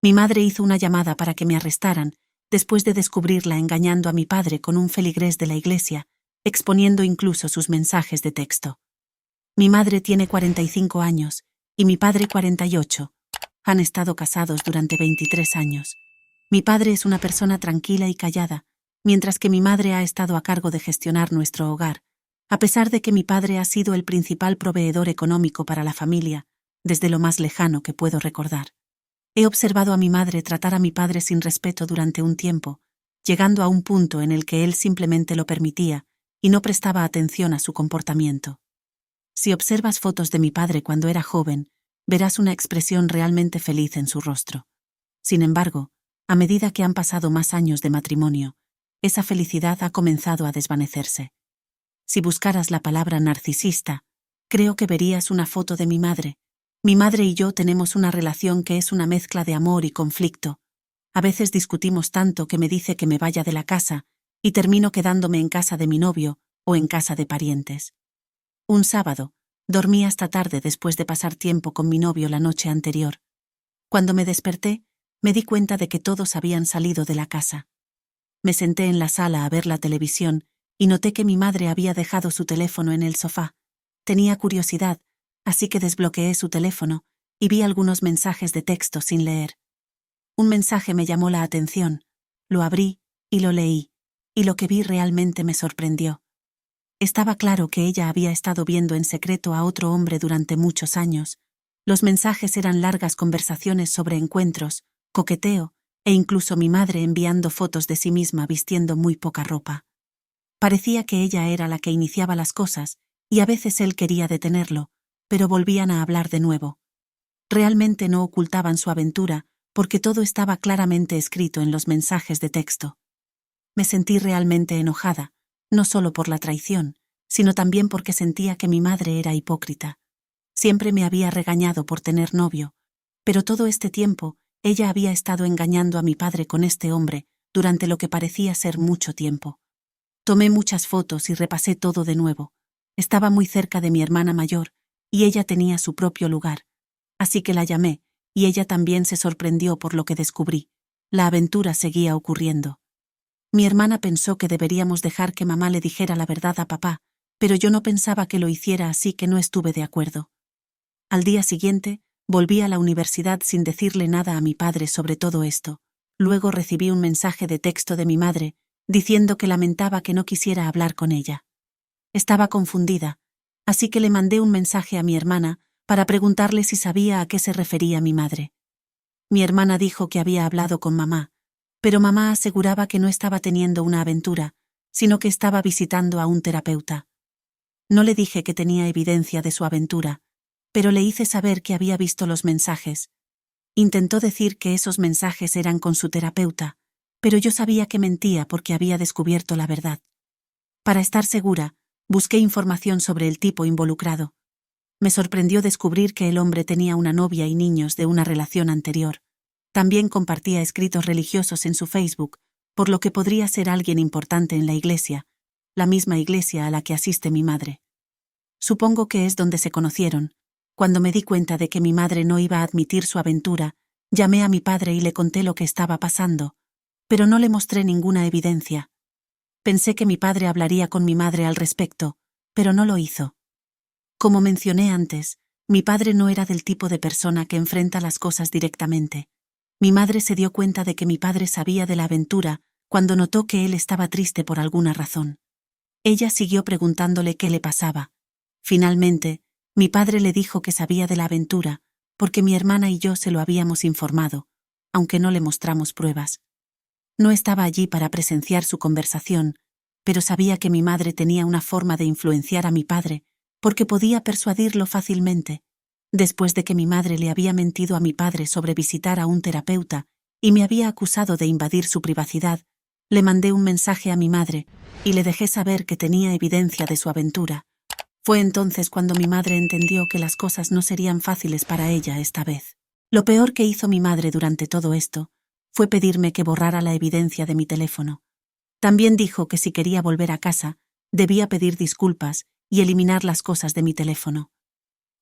Mi madre hizo una llamada para que me arrestaran, después de descubrirla engañando a mi padre con un feligrés de la iglesia, exponiendo incluso sus mensajes de texto. Mi madre tiene 45 años y mi padre 48. Han estado casados durante 23 años. Mi padre es una persona tranquila y callada, mientras que mi madre ha estado a cargo de gestionar nuestro hogar, a pesar de que mi padre ha sido el principal proveedor económico para la familia, desde lo más lejano que puedo recordar. He observado a mi madre tratar a mi padre sin respeto durante un tiempo, llegando a un punto en el que él simplemente lo permitía y no prestaba atención a su comportamiento. Si observas fotos de mi padre cuando era joven, verás una expresión realmente feliz en su rostro. Sin embargo, a medida que han pasado más años de matrimonio, esa felicidad ha comenzado a desvanecerse. Si buscaras la palabra narcisista, creo que verías una foto de mi madre. Mi madre y yo tenemos una relación que es una mezcla de amor y conflicto. A veces discutimos tanto que me dice que me vaya de la casa y termino quedándome en casa de mi novio o en casa de parientes. Un sábado, dormí hasta tarde después de pasar tiempo con mi novio la noche anterior. Cuando me desperté, me di cuenta de que todos habían salido de la casa. Me senté en la sala a ver la televisión y noté que mi madre había dejado su teléfono en el sofá. Tenía curiosidad, así que desbloqueé su teléfono y vi algunos mensajes de texto sin leer. Un mensaje me llamó la atención, lo abrí y lo leí, y lo que vi realmente me sorprendió. Estaba claro que ella había estado viendo en secreto a otro hombre durante muchos años. Los mensajes eran largas conversaciones sobre encuentros, coqueteo, e incluso mi madre enviando fotos de sí misma vistiendo muy poca ropa. Parecía que ella era la que iniciaba las cosas, y a veces él quería detenerlo, pero volvían a hablar de nuevo. Realmente no ocultaban su aventura, porque todo estaba claramente escrito en los mensajes de texto. Me sentí realmente enojada, no solo por la traición, sino también porque sentía que mi madre era hipócrita. Siempre me había regañado por tener novio, pero todo este tiempo ella había estado engañando a mi padre con este hombre durante lo que parecía ser mucho tiempo. Tomé muchas fotos y repasé todo de nuevo. Estaba muy cerca de mi hermana mayor, y ella tenía su propio lugar. Así que la llamé, y ella también se sorprendió por lo que descubrí. La aventura seguía ocurriendo. Mi hermana pensó que deberíamos dejar que mamá le dijera la verdad a papá, pero yo no pensaba que lo hiciera, así que no estuve de acuerdo. Al día siguiente, volví a la universidad sin decirle nada a mi padre sobre todo esto. Luego recibí un mensaje de texto de mi madre, diciendo que lamentaba que no quisiera hablar con ella. Estaba confundida, así que le mandé un mensaje a mi hermana para preguntarle si sabía a qué se refería mi madre. Mi hermana dijo que había hablado con mamá, pero mamá aseguraba que no estaba teniendo una aventura, sino que estaba visitando a un terapeuta. No le dije que tenía evidencia de su aventura, pero le hice saber que había visto los mensajes. Intentó decir que esos mensajes eran con su terapeuta, pero yo sabía que mentía porque había descubierto la verdad. Para estar segura, busqué información sobre el tipo involucrado. Me sorprendió descubrir que el hombre tenía una novia y niños de una relación anterior. También compartía escritos religiosos en su Facebook, por lo que podría ser alguien importante en la iglesia, la misma iglesia a la que asiste mi madre. Supongo que es donde se conocieron. Cuando me di cuenta de que mi madre no iba a admitir su aventura, llamé a mi padre y le conté lo que estaba pasando, pero no le mostré ninguna evidencia. Pensé que mi padre hablaría con mi madre al respecto, pero no lo hizo. Como mencioné antes, mi padre no era del tipo de persona que enfrenta las cosas directamente. Mi madre se dio cuenta de que mi padre sabía de la aventura cuando notó que él estaba triste por alguna razón. Ella siguió preguntándole qué le pasaba. Finalmente, mi padre le dijo que sabía de la aventura, porque mi hermana y yo se lo habíamos informado, aunque no le mostramos pruebas. No estaba allí para presenciar su conversación, pero sabía que mi madre tenía una forma de influenciar a mi padre, porque podía persuadirlo fácilmente. Después de que mi madre le había mentido a mi padre sobre visitar a un terapeuta y me había acusado de invadir su privacidad, le mandé un mensaje a mi madre y le dejé saber que tenía evidencia de su aventura. Fue entonces cuando mi madre entendió que las cosas no serían fáciles para ella esta vez. Lo peor que hizo mi madre durante todo esto fue pedirme que borrara la evidencia de mi teléfono. También dijo que si quería volver a casa, debía pedir disculpas y eliminar las cosas de mi teléfono.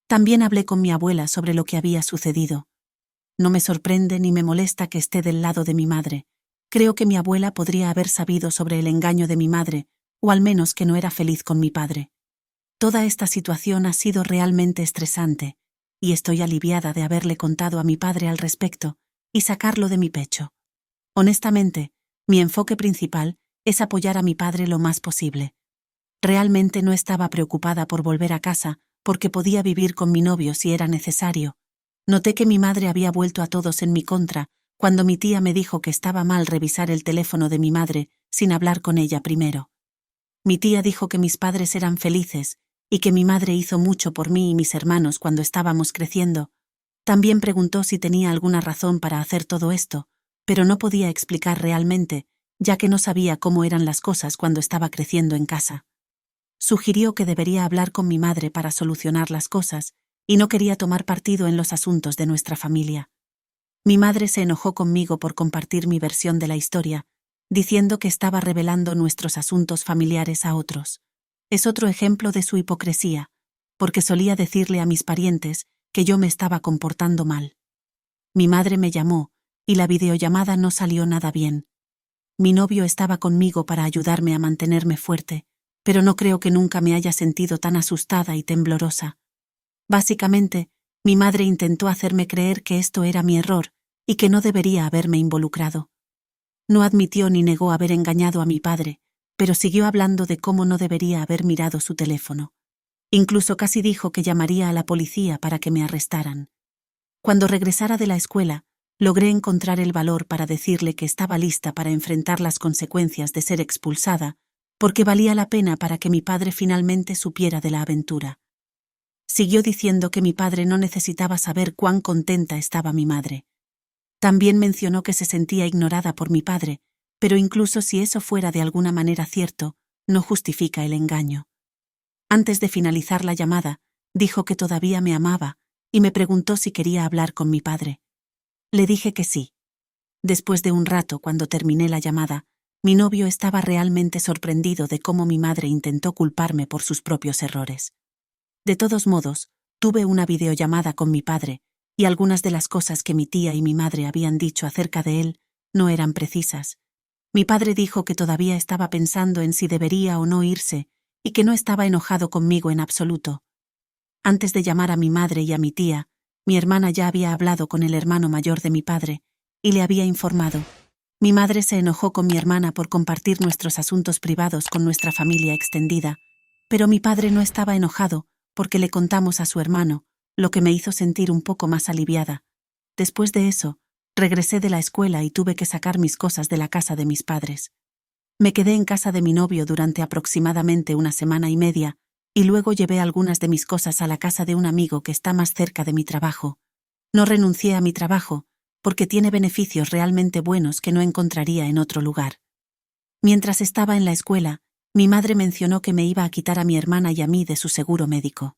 También hablé con mi abuela sobre lo que había sucedido. No me sorprende ni me molesta que esté del lado de mi madre. Creo que mi abuela podría haber sabido sobre el engaño de mi madre, o al menos que no era feliz con mi padre. Toda esta situación ha sido realmente estresante, y estoy aliviada de haberle contado a mi padre al respecto y sacarlo de mi pecho. Honestamente, mi enfoque principal es apoyar a mi padre lo más posible. Realmente no estaba preocupada por volver a casa, porque podía vivir con mi novio si era necesario. Noté que mi madre había vuelto a todos en mi contra cuando mi tía me dijo que estaba mal revisar el teléfono de mi madre sin hablar con ella primero. Mi tía dijo que mis padres eran felices y que mi madre hizo mucho por mí y mis hermanos cuando estábamos creciendo. También preguntó si tenía alguna razón para hacer todo esto, pero no podía explicar realmente, ya que no sabía cómo eran las cosas cuando estaba creciendo en casa. Sugirió que debería hablar con mi madre para solucionar las cosas, y no quería tomar partido en los asuntos de nuestra familia. Mi madre se enojó conmigo por compartir mi versión de la historia, diciendo que estaba revelando nuestros asuntos familiares a otros. Es otro ejemplo de su hipocresía, porque solía decirle a mis parientes que yo me estaba comportando mal. Mi madre me llamó, y la videollamada no salió nada bien. Mi novio estaba conmigo para ayudarme a mantenerme fuerte, pero no creo que nunca me haya sentido tan asustada y temblorosa. Básicamente, mi madre intentó hacerme creer que esto era mi error y que no debería haberme involucrado. No admitió ni negó haber engañado a mi padre, pero siguió hablando de cómo no debería haber mirado su teléfono. Incluso casi dijo que llamaría a la policía para que me arrestaran. Cuando regresara de la escuela, logré encontrar el valor para decirle que estaba lista para enfrentar las consecuencias de ser expulsada, porque valía la pena para que mi padre finalmente supiera de la aventura. Siguió diciendo que mi padre no necesitaba saber cuán contenta estaba mi madre. También mencionó que se sentía ignorada por mi padre, pero incluso si eso fuera de alguna manera cierto, no justifica el engaño. Antes de finalizar la llamada, dijo que todavía me amaba y me preguntó si quería hablar con mi padre. Le dije que sí. Después de un rato, cuando terminé la llamada, mi novio estaba realmente sorprendido de cómo mi madre intentó culparme por sus propios errores. De todos modos, tuve una videollamada con mi padre, y algunas de las cosas que mi tía y mi madre habían dicho acerca de él no eran precisas. Mi padre dijo que todavía estaba pensando en si debería o no irse, y que no estaba enojado conmigo en absoluto. Antes de llamar a mi madre y a mi tía, mi hermana ya había hablado con el hermano mayor de mi padre, y le había informado. Mi madre se enojó con mi hermana por compartir nuestros asuntos privados con nuestra familia extendida, pero mi padre no estaba enojado porque le contamos a su hermano, lo que me hizo sentir un poco más aliviada. Después de eso, regresé de la escuela y tuve que sacar mis cosas de la casa de mis padres. Me quedé en casa de mi novio durante aproximadamente una semana y media, y luego llevé algunas de mis cosas a la casa de un amigo que está más cerca de mi trabajo. No renuncié a mi trabajo, porque tiene beneficios realmente buenos que no encontraría en otro lugar. Mientras estaba en la escuela, mi madre mencionó que me iba a quitar a mi hermana y a mí de su seguro médico.